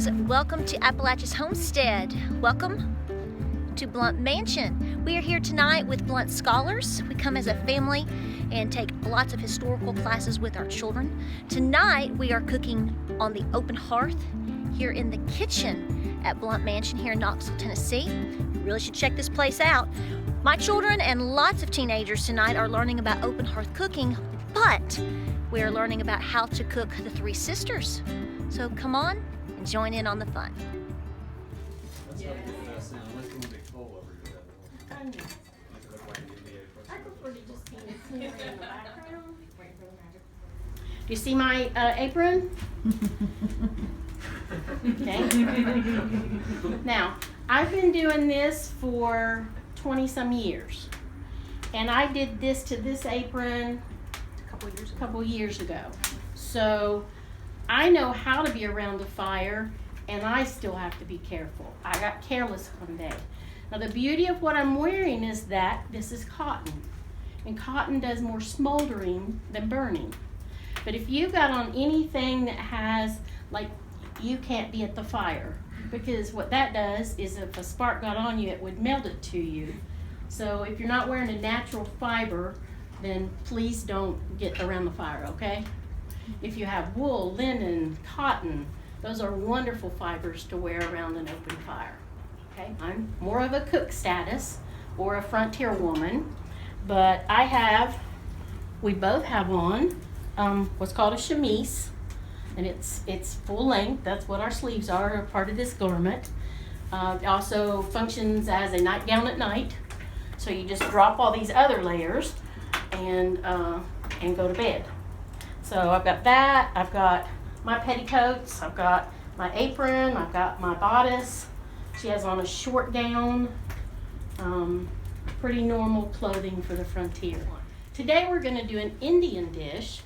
guys, welcome to Appalachia's Homestead. Welcome to Blount Mansion. We are here tonight with Blount scholars. We come as a family and take lots of historical classes with our children. Tonight we are cooking on the open hearth here in the kitchen at Blount Mansion here in Knoxville, Tennessee. You really should check this place out. My children and lots of teenagers tonight are learning about open hearth cooking, but we are learning about how to cook the Three Sisters. So come on and join in on the fun. Do you see my apron? Okay. Now, I've been doing this for 20 some years. And I did this to this apron a couple years ago. So I know how to be around the fire, and I still have to be careful. I got careless one day. Now the beauty of what I'm wearing is that this is cotton, and cotton does more smoldering than burning. But if you got on anything that has, like, you can't be at the fire, because what that does is if a spark got on you, it would melt it to you. So if you're not wearing a natural fiber, then please don't get around the fire, okay? If you have wool, linen, cotton, those are wonderful fibers to wear around an open fire. Okay, I'm more of a cook status or a frontier woman, but we both have on what's called a chemise, and it's full length. That's what our sleeves are, a part of this garment. It also functions as a nightgown at night, so you just drop all these other layers and go to bed. So I've got that, I've got my petticoats, I've got my apron, I've got my bodice. She has on a short gown, pretty normal clothing for the frontier. Today we're going to do an Indian dish,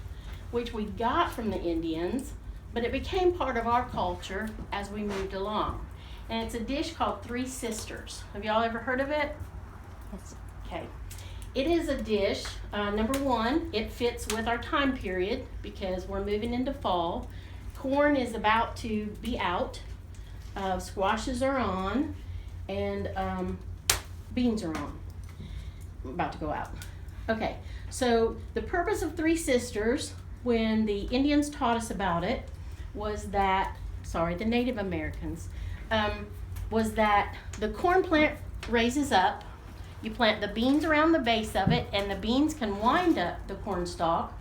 which we got from the Indians, but it became part of our culture as we moved along. And it's a dish called Three Sisters. Have y'all ever heard of it? Yes. Okay. It is a dish, number one, it fits with our time period because we're moving into fall. Corn is about to be out, squashes are on, and beans are on, about to go out. Okay, so the purpose of Three Sisters, when the Indians taught us about it, was that, the Native Americans, was that the corn plant raises up. You plant the beans around the base of it, and the beans can wind up the corn stalk,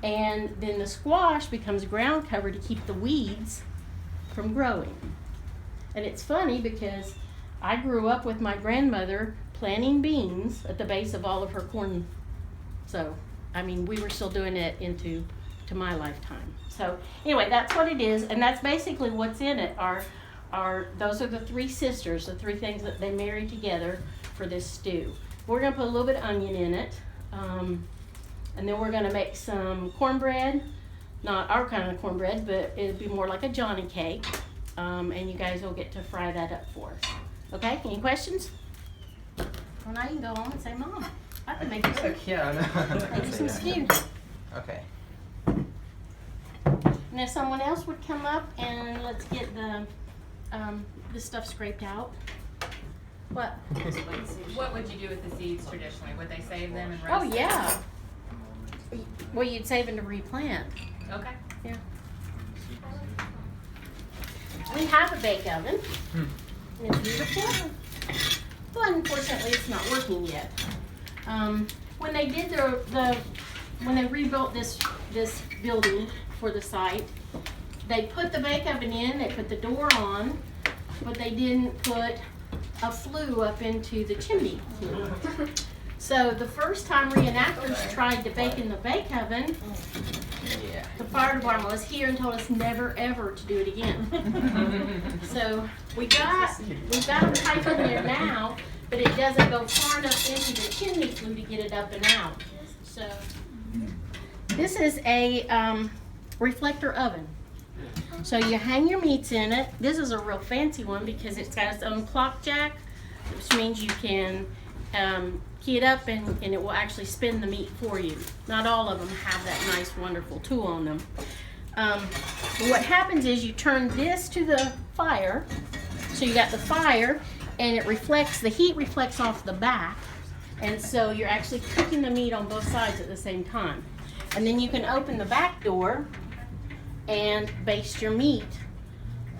and then the squash becomes ground cover to keep the weeds from growing. And it's funny because I grew up with my grandmother planting beans at the base of all of her corn. So, I mean, we were still doing it into my lifetime. So, anyway, that's what it is, and that's basically what's in it. Those are the Three Sisters, the three things that they married together for this stew. We're going to put a little bit of onion in it, and then we're going to make some cornbread, not our kind of cornbread, but it'll be more like a Johnny cake, and you guys will get to fry that up for us. Okay, any questions? Well, now you can go home and say, Mom, I can make this. Yeah, I know. Make you some stew. Okay. And if someone else would come up and let's get the stuff scraped out. What? What would you do with the seeds traditionally? Would they save them and roast Oh, them? yeah. Well, you'd save them to replant. Okay. Yeah. We have a bake oven. And it's beautiful. But unfortunately, it's not working yet. When they did when they rebuilt this building for the site, they put the bake oven in, they put the door on, but they didn't put a flue up into the chimney flue. So the first time reenactors tried to bake in the bake oven, the fire department was here and told us never ever to do it again. So we got a pipe in there now, but it doesn't go far enough into the chimney flue to get it up and out. So this is a reflector oven. So you hang your meats in it. This is a real fancy one because it's got its own clock jack, which means you can key it up and it will actually spin the meat for you. Not all of them have that nice, wonderful tool on them. But what happens is you turn this to the fire, so you got the fire, and it reflects, the heat reflects off the back, and so you're actually cooking the meat on both sides at the same time. And then you can open the back door and baste your meat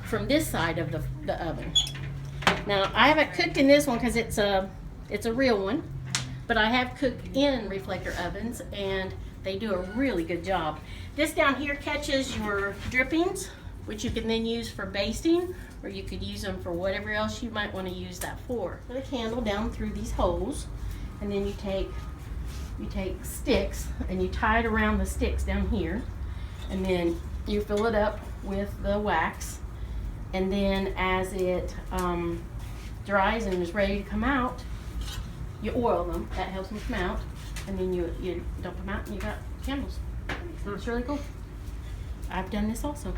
from this side of the oven. Now, I haven't cooked in this one because it's a real one, but I have cooked in Reflector ovens, and they do a really good job. This down here catches your drippings, which you can then use for basting, or you could use them for whatever else you might want to use that for. Put a candle down through these holes, and then you take sticks and you tie it around the sticks down here, and then you fill it up with the wax, and then as it dries and is ready to come out, you oil them. That helps them come out, and then you dump them out, and you got candles. It's really cool. I've done this also.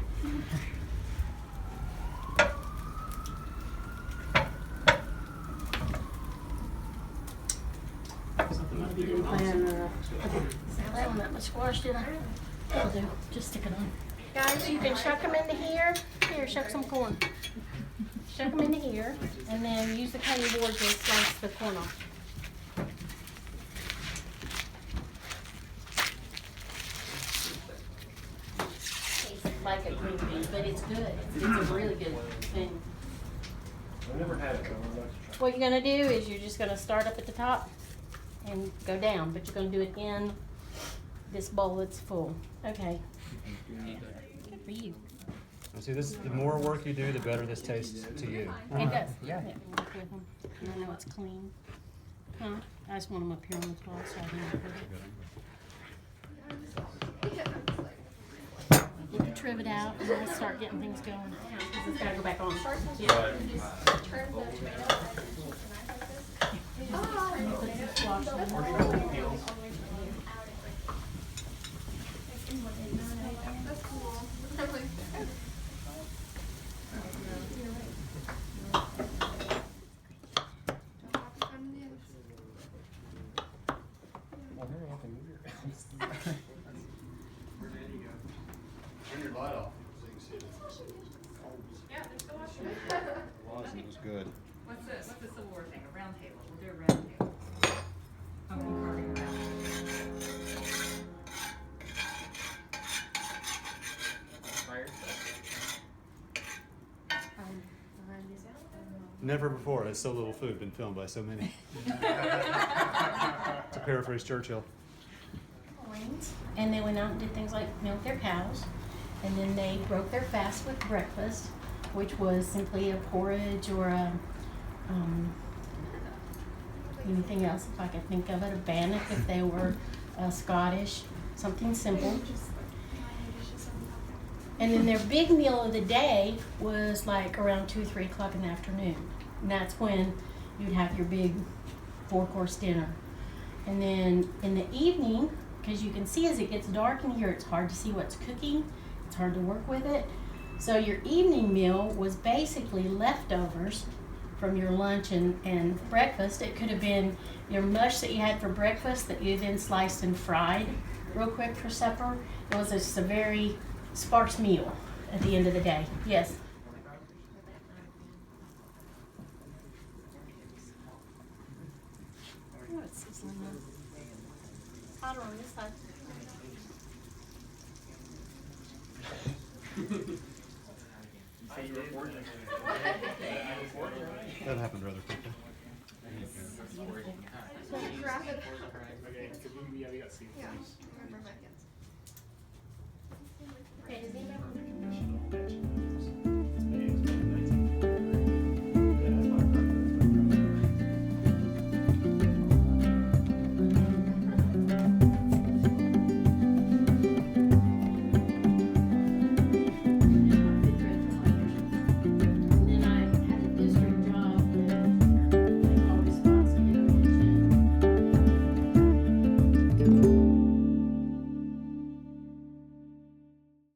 You didn't plan that one that much squash, did I? I'll do. Just stick it on. Guys, you can shuck them into here. Here, shuck some corn. Shuck them into here, and then use the cutting board to slice the corn off. Tastes like a green bean, but it's good. It's a really good thing. I never had it, but I would like to try. What you're gonna do is you're just gonna start up at the top and go down, but you're gonna do it in this bowl that's full. Okay. Good for you. See, this, the more work you do, the better this tastes to you. It does. Yeah. Work with them. And I know it's clean. Huh? I just want them up here on the top so I can you can trim it out and we'll start getting things going. It's gotta go back on. Yeah. Turn your light off so you can see it. Yeah, they're still watching. It was good. What's the Civil War thing? A round table. We'll do a round table. Pumpkin carving round Never before has so little food been filmed by so many. To paraphrase Churchill. And they went out and did things like milk their cows, and then they broke their fast with breakfast, which was simply a porridge or a anything else if I could think of it, a bannock if they were Scottish, something simple. And then their big meal of the day was like around 2 or 3 o'clock in the afternoon. And that's when you'd have your big 4-course dinner. And then in the evening, because you can see as it gets dark in here, it's hard to see what's cooking. It's hard to work with it. So your evening meal was basically leftovers from your lunch and breakfast. It could have been your mush that you had for breakfast that you then sliced and fried real quick for supper. It was just a very sparse meal at the end of the day. Yes? Oh, it's sizzling now. Hotter on this side. That happened rather quickly. Okay, because we got to see.